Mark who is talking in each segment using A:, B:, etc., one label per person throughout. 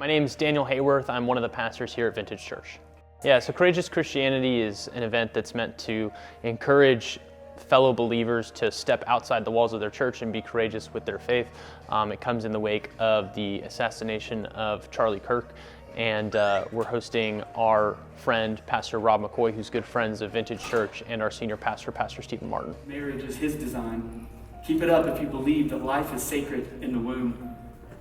A: My name is Daniel Hayworth. I'm one of the pastors here at Vintage Church. Yeah, so Courageous Christianity is an event that's meant to encourage fellow believers to step outside the walls of their church and be courageous with their faith. It comes in the wake of the assassination of Charlie Kirk, and we're hosting our friend, Pastor Rob McCoy, who's good friends of Vintage Church, and our senior pastor, Pastor Stephen Martin.
B: Marriage is his design. Keep it up if you believe that life is sacred in the womb.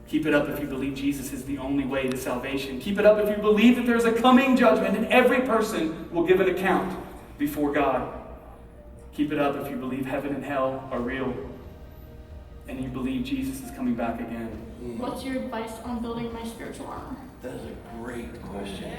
B: Keep it up if you believe Jesus is the only way to salvation. Keep it up if you believe that there's a coming judgment and every person will give an account before God. Keep it up if you believe heaven and hell are real and you believe Jesus is coming back again.
C: What's your advice on building my spiritual armor?
D: That is a great question.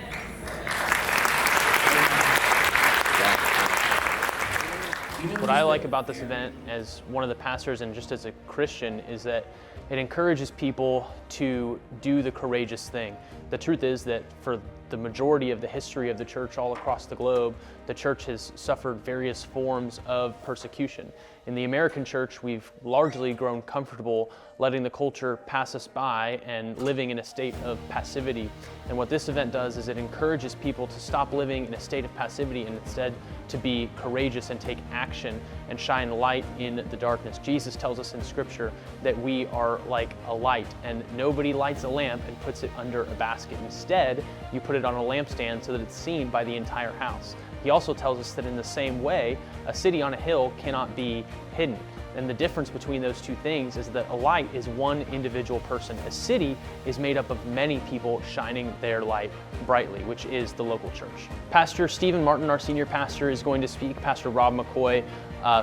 A: What I like about this event as one of the pastors and just as a Christian is that it encourages people to do the courageous thing. The truth is that for the majority of the history of the church all across the globe, the church has suffered various forms of persecution. In the American church, we've largely grown comfortable letting the culture pass us by and living in a state of passivity. And what this event does is it encourages people to stop living in a state of passivity and instead to be courageous and take action and shine light in the darkness. Jesus tells us in Scripture that we are like a light, and nobody lights a lamp and puts it under a basket. Instead, you put it on a lampstand so that it's seen by the entire house. He also tells us that in the same way, a city on a hill cannot be hidden. And the difference between those two things is that a light is one individual person. A city is made up of many people shining their light brightly, which is the local church. Pastor Stephen Martin, our senior pastor, is going to speak. Pastor Rob McCoy,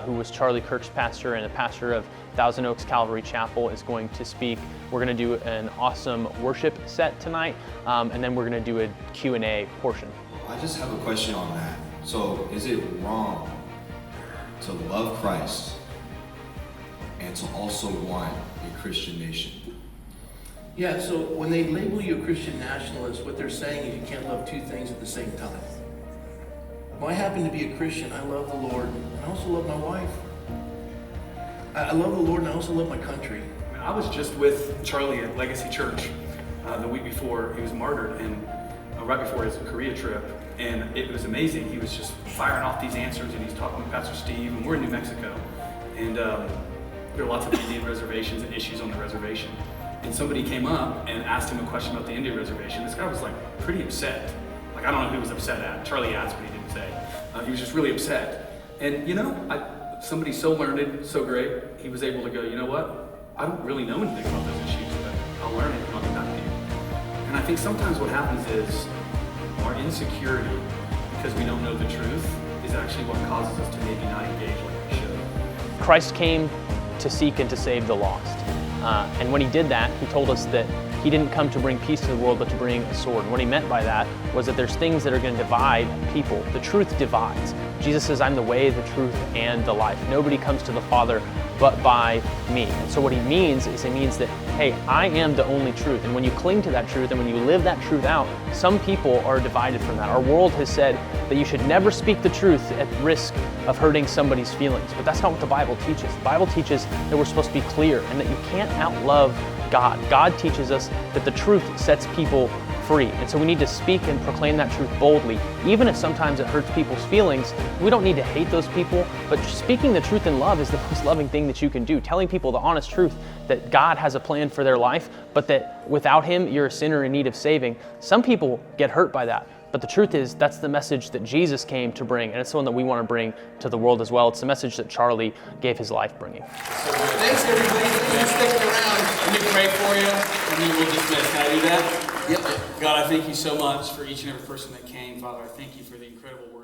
A: who was Charlie Kirk's pastor and the pastor of Thousand Oaks Calvary Chapel, is going to speak. We're going to do an awesome worship set tonight, and then we're going to do a Q&A portion.
D: I just have a question on that. So is it wrong to love Christ and to also want a Christian nation?
E: Yeah, so when they label you a Christian nationalist, what they're saying is you can't love two things at the same time. When I happen to be a Christian, I love the Lord, and I also love my wife. I love the Lord, and I also love my country.
B: I was just with Charlie at Legacy Church the week before he was martyred, and right before his Korea trip, and it was amazing. He was just firing off these answers, and he's talking with Pastor Steve, and we're in New Mexico, and there are lots of Indian reservations and issues on the reservation. And somebody came up and asked him a question about the Indian reservation. This guy was like pretty upset. Like, I don't know who he was upset at. Charlie asked, but he didn't say. He was just really upset. And you know, somebody so learned, so great, he was able to go, you know what? I don't really know anything about those issues, but I'll learn it and I'll get back to you. And I think sometimes what happens is our insecurity, because we don't know the truth, is actually what causes us to maybe not engage like we should.
A: Christ came to seek and to save the lost. And when he did that, he told us that he didn't come to bring peace to the world, but to bring a sword. And what he meant by that was that there's things that are going to divide people. The truth divides. Jesus says, I'm the way, the truth, and the life. Nobody comes to the Father but by me. And so what he means is he means that, hey, I am the only truth. And when you cling to that truth and when you live that truth out, some people are divided from that. Our world has said that you should never speak the truth at risk of hurting somebody's feelings. But that's not what the Bible teaches. The Bible teaches that we're supposed to be clear and that you can't outlove God. God teaches us that the truth sets people free. And so we need to speak and proclaim that truth boldly. Even if sometimes it hurts people's feelings, we don't need to hate those people, but speaking the truth in love is the most loving thing that you can do. Telling people the honest truth that God has a plan for their life, but that without him, you're a sinner in need of saving. Some people get hurt by that. But the truth is, that's the message that Jesus came to bring, and it's the one that we want to bring to the world as well. It's the message that Charlie gave his life bringing.
F: So thanks, everybody. Thanks for sticking around. Let me pray for you, and then we'll dismiss. Can I do that? Yep. God, I thank you so much for each and every person that came. Father, I thank you for the incredible work